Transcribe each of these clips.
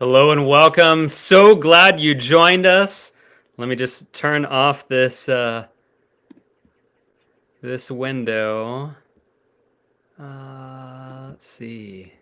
Hello and welcome. So glad you joined us. Let me just turn off this window. Let's see.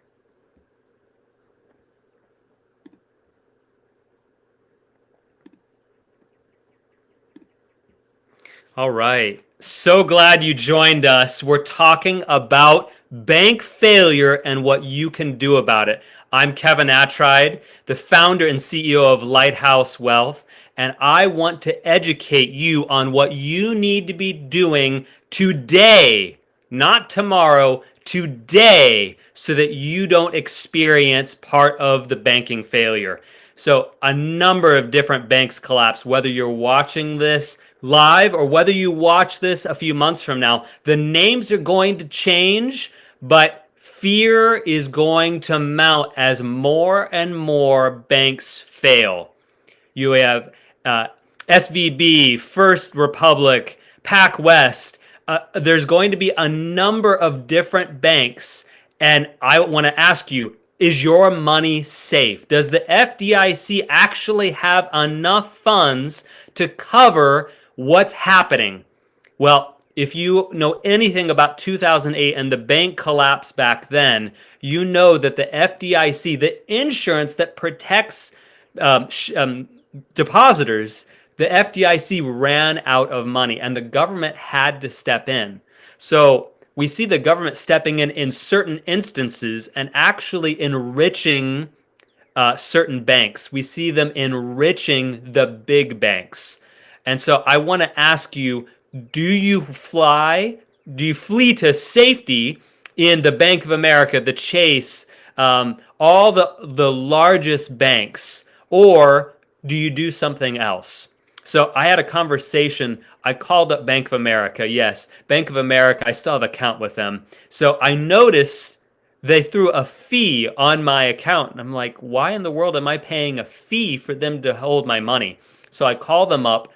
All right. So glad you joined us. We're talking about bank failure and what you can do about it. I'm Kevin Attride, the founder and CEO of Lighthouse Wealth, and I want to educate you on what you need to be doing today, not tomorrow, today, so that you don't experience part of the banking failure. So a number of different banks collapse, whether you're watching this live or whether you watch this a few months from now. The names are going to change, but fear is going to mount as more and more banks fail. You have SVB, First Republic, PacWest. There's going to be a number of different banks, and I want to ask you, is your money safe? Does the FDIC actually have enough funds to cover what's happening? Well, if you know anything about 2008 and the bank collapse back then, you know that the FDIC, the insurance that protects depositors, the FDIC ran out of money and the government had to step in. So we see the government stepping in certain instances and actually enriching certain banks. We see them enriching the big banks. And so I want to ask you, do you flee to safety in the Bank of America, the Chase, all the largest banks, or do you do something else? So I had a conversation. I called up Bank of America. Yes, Bank of America. I still have an account with them. So I noticed they threw a fee on my account. And I'm like, why in the world am I paying a fee for them to hold my money? So I called them up.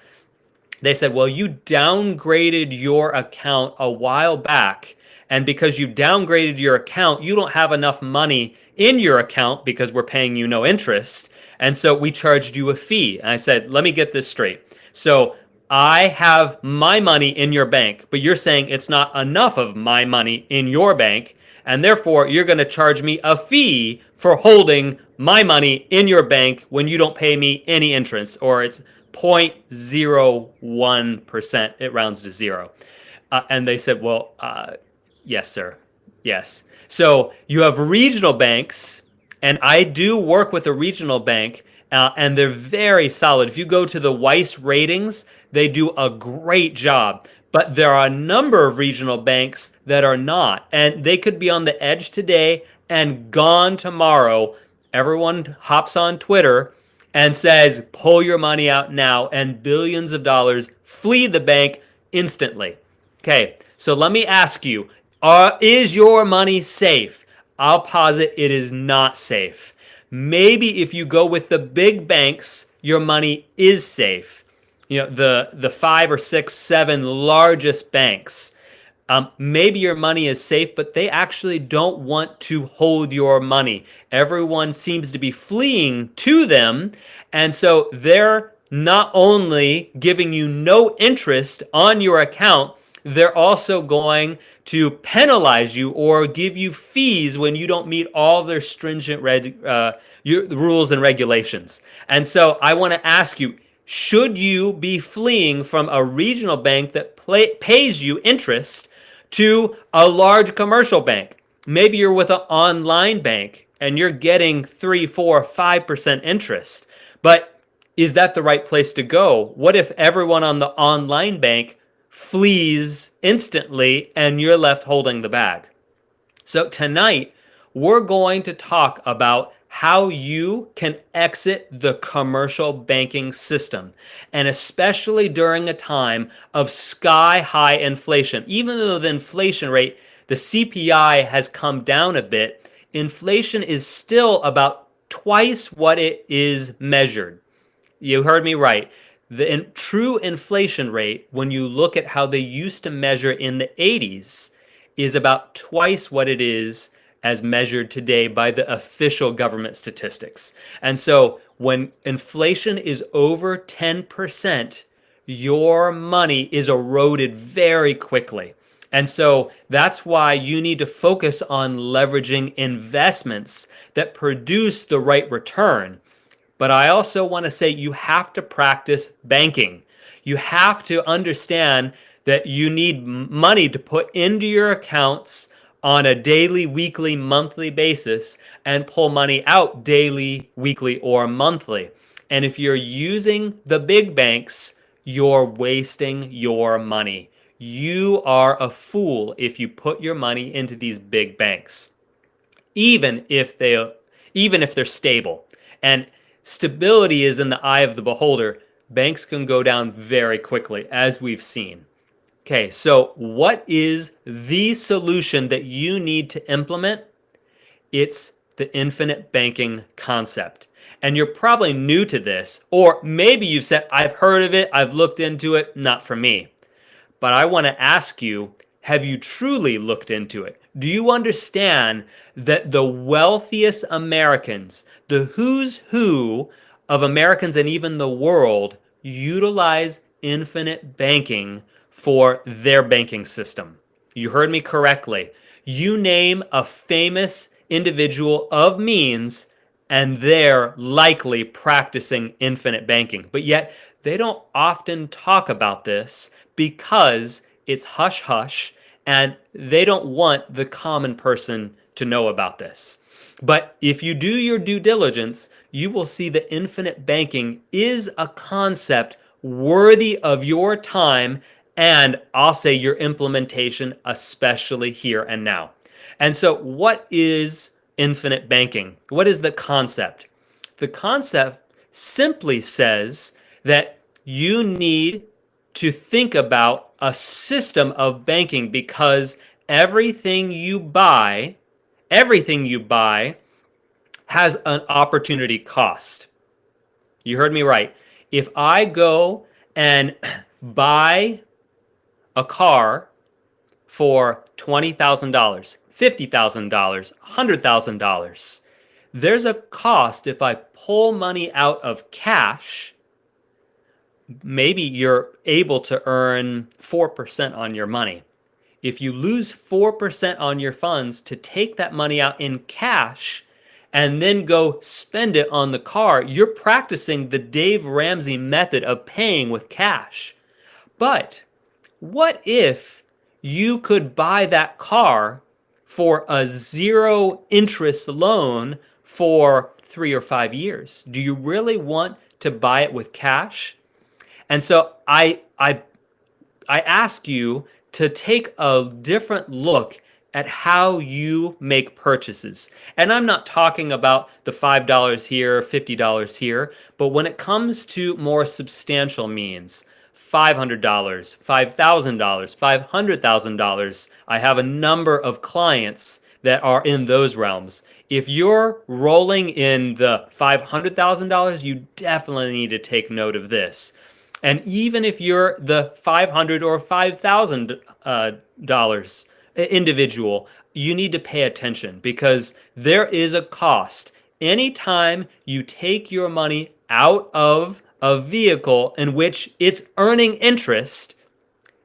They said, well, you downgraded your account a while back. And because you downgraded your account, you don't have enough money in your account because we're paying you no interest. And so we charged you a fee. And I said, let me get this straight. So I have my money in your bank, but you're saying it's not enough of my money in your bank. And therefore, you're going to charge me a fee for holding my money in your bank when you don't pay me any interest, or it's 0.01%. It rounds to zero. And they said, well, yes, sir. Yes. So you have regional banks, and I do work with a regional bank, and they're very solid. If you go to the Weiss ratings, they do a great job. But there are a number of regional banks that are not, and they could be on the edge today and gone tomorrow. Everyone hops on Twitter and says, pull your money out now, and billions of dollars flee the bank instantly. Okay, so let me ask you, is your money safe? I'll posit it is not safe. Maybe if you go with the big banks, your money is safe. You know, the 5 or 6, 7 largest banks. Maybe your money is safe, but they actually don't want to hold your money. Everyone seems to be fleeing to them. And so they're not only giving you no interest on your account, they're also going to penalize you or give you fees when you don't meet all their stringent rules and regulations. And so I want to ask you, should you be fleeing from a regional bank that pays you interest to a large commercial bank? Maybe you're with an online bank and you're getting 3, 4, 5% interest. But is that the right place to go? What if everyone on the online bank flees instantly and you're left holding the bag? So tonight, we're going to talk about how you can exit the commercial banking system, and especially during a time of sky-high inflation. Even though the inflation rate, the CPI, has come down a bit, inflation is still about twice what it is measured. You heard me right. The true inflation rate, when you look at how they used to measure in the 80s, is about twice what it is as measured today by the official government statistics. And so when inflation is over 10%, your money is eroded very quickly. And so that's why you need to focus on leveraging investments that produce the right return. But I also want to say you have to practice banking. You have to understand that you need money to put into your accounts on a daily, weekly, monthly basis and pull money out daily, weekly, or monthly. And if you're using the big banks, you're wasting your money. You are a fool if you put your money into these big banks, even if they're stable. And stability is in the eye of the beholder. Banks can go down very quickly, as we've seen. Okay, so what is the solution that you need to implement? It's the infinite banking concept. And you're probably new to this, or maybe you've said, I've heard of it, I've looked into it, not for me. But I want to ask you, have you truly looked into it? Do you understand that the wealthiest Americans, the who's who of Americans and even the world, utilize infinite banking for their banking system? You heard me correctly. You name a famous individual of means, and they're likely practicing infinite banking. But yet, they don't often talk about this because it's hush hush, and they don't want the common person to know about this. But if you do your due diligence, you will see that infinite banking is a concept worthy of your time, and I'll say your implementation, especially here and now. And so what is infinite banking? What is the concept? The concept simply says that you need to think about a system of banking, because everything you buy has an opportunity cost. You heard me right. If I go and buy a car for $20,000, $50,000, $100,000, there's a cost if I pull money out of cash. Maybe you're able to earn 4% on your money. If you lose 4% on your funds to take that money out in cash and then go spend it on the car, you're practicing the Dave Ramsey method of paying with cash. But what if you could buy that car for a zero interest loan for 3 or 5 years? Do you really want to buy it with cash? And so I ask you to take a different look at how you make purchases. And I'm not talking about the $5 here, $50 here, but when it comes to more substantial means, $500, $5,000, $500,000, I have a number of clients that are in those realms. If you're rolling in the $500,000, you definitely need to take note of this. And even if you're the $500 or $5,000 individual, you need to pay attention, because there is a cost. Anytime you take your money out of a vehicle in which it's earning interest,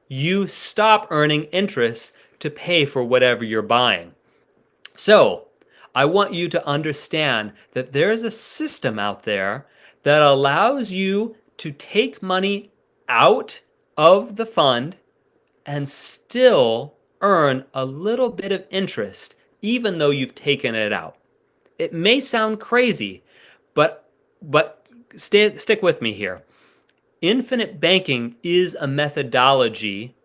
you stop earning interest to pay for whatever you're buying. So I want you to understand that there's a system out there that allows you to take money out of the fund and still earn a little bit of interest, even though you've taken it out. It may sound crazy, but stick with me here. Infinite banking is a methodology,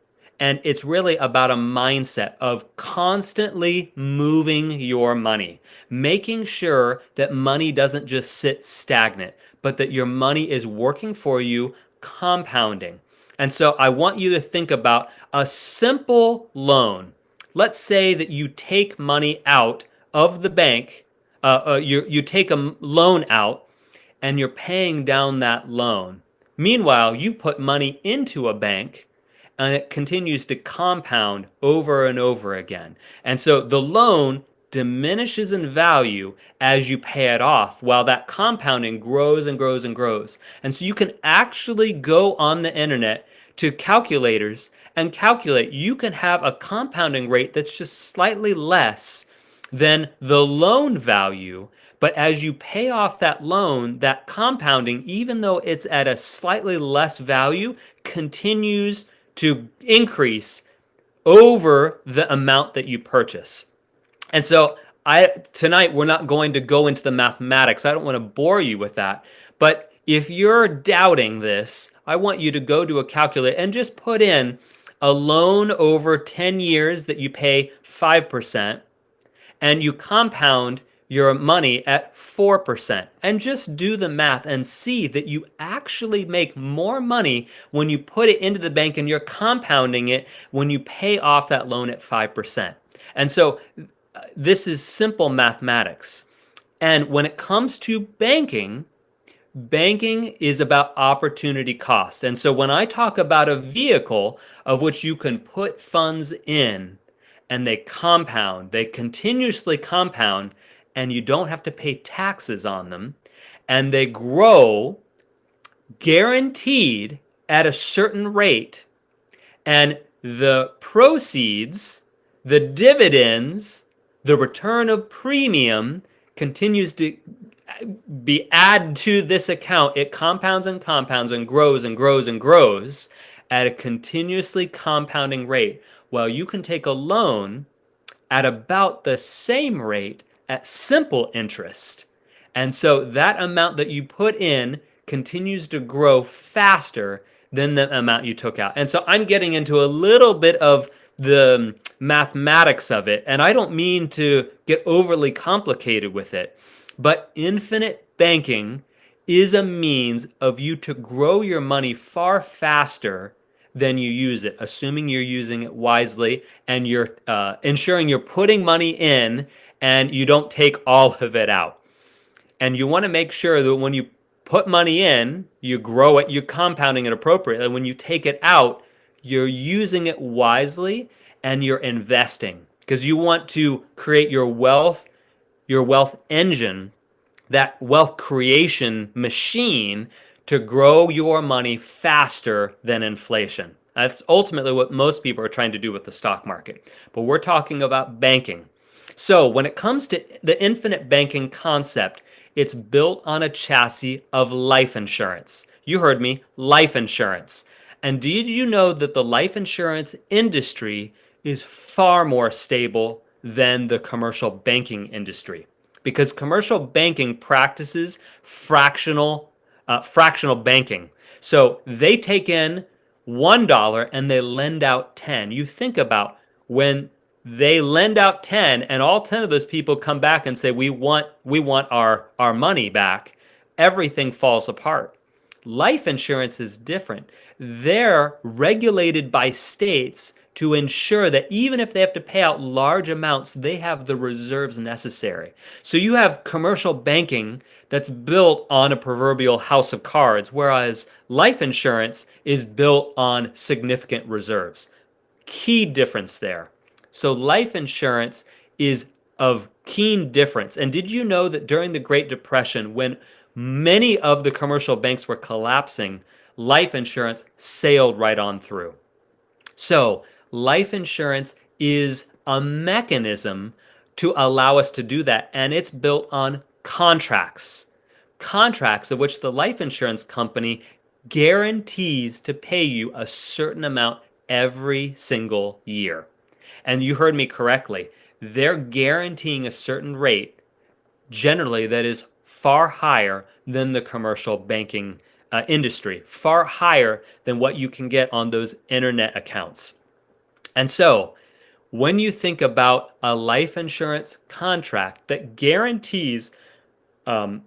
and it's really about a mindset of constantly moving your money, making sure that money doesn't just sit stagnant, but that your money is working for you, compounding. And so I want you to think about a simple loan. Let's say that you take money out of the bank, you take a loan out, and you're paying down that loan. Meanwhile, you've put money into a bank, and it continues to compound over and over again. And so the loan diminishes in value as you pay it off, while that compounding grows and grows and grows. And so you can actually go on the internet to calculators and calculate. You can have a compounding rate that's just slightly less than the loan value. But as you pay off that loan, that compounding, even though it's at a slightly less value, continues to increase over the amount that you purchase. And so tonight we're not going to go into the mathematics. I don't want to bore you with that. But if you're doubting this, I want you to go to a calculator and just put in a loan over 10 years that you pay 5%, and you compound your money at 4%, and just do the math and see that you actually make more money when you put it into the bank and you're compounding it when you pay off that loan at 5%. And so this is simple mathematics. And when it comes to banking is about opportunity cost. And so when I talk about a vehicle of which you can put funds in and they compound, they continuously compound, and you don't have to pay taxes on them, and they grow guaranteed at a certain rate, and the proceeds, the dividends, the return of premium continues to be added to this account. It compounds and compounds and grows and grows and grows at a continuously compounding rate. Well, you can take a loan at about the same rate at simple interest. And so that amount that you put in continues to grow faster than the amount you took out. And so I'm getting into a little bit of the mathematics of it, and I don't mean to get overly complicated with it, but infinite banking is a means of you to grow your money far faster than you use it, assuming you're using it wisely and you're ensuring you're putting money in and you don't take all of it out. And you want to make sure that when you put money in, you grow it, you're compounding it appropriately. When you take it out, you're using it wisely and you're investing, because you want to create your wealth engine, that wealth creation machine, to grow your money faster than inflation. That's ultimately what most people are trying to do with the stock market. But we're talking about banking. So when it comes to the infinite banking concept, it's built on a chassis of life insurance. You heard me, life insurance. And did you know that the life insurance industry is far more stable than the commercial banking industry? Because commercial banking practices fractional banking. So they take in $1 and they lend out 10. You think about when they lend out 10 and all 10 of those people come back and say, we want our money back, everything falls apart. Life insurance is different. They're regulated by states to ensure that even if they have to pay out large amounts, they have the reserves necessary. So you have commercial banking that's built on a proverbial house of cards, whereas life insurance is built on significant reserves. Key difference there. So life insurance is of keen difference. And did you know that during the Great Depression, when many of the commercial banks were collapsing, life insurance sailed right on through? So life insurance is a mechanism to allow us to do that, and it's built on contracts of which the life insurance company guarantees to pay you a certain amount every single year. And you heard me correctly. They're guaranteeing a certain rate, generally, that is far higher than the commercial banking industry, far higher than what you can get on those internet accounts. And so when you think about a life insurance contract that guarantees a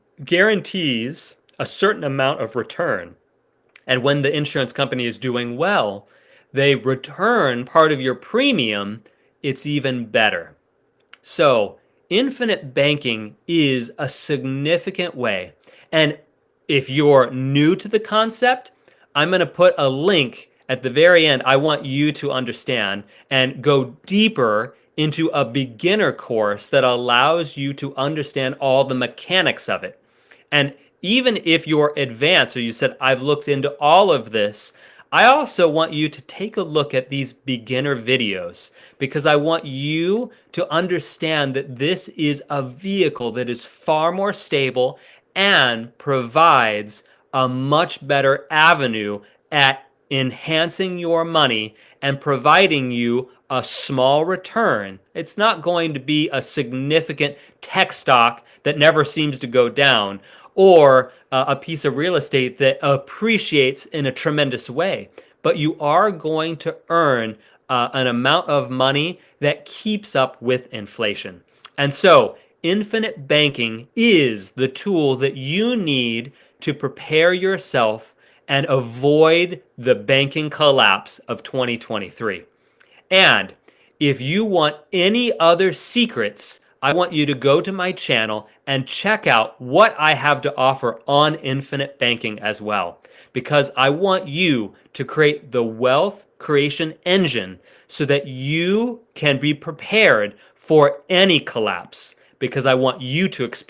certain amount of return, and when the insurance company is doing well, they return part of your premium, it's even better. So infinite banking is a significant way. And if you're new to the concept, I'm going to put a link at the very end. I want you to understand and go deeper into a beginner course that allows you to understand all the mechanics of it. And even if you're advanced, or you said, I've looked into all of this, I also want you to take a look at these beginner videos, because I want you to understand that this is a vehicle that is far more stable and provides a much better avenue at enhancing your money and providing you a small return. It's not going to be a significant tech stock that never seems to go down, or a piece of real estate that appreciates in a tremendous way. But you are going to earn an amount of money that keeps up with inflation. And so infinite banking is the tool that you need to prepare yourself and avoid the banking collapse of 2023. And if you want any other secrets, I want you to go to my channel and check out what I have to offer on infinite banking as well, because I want you to create the wealth creation engine so that you can be prepared for any collapse, because I want you to experience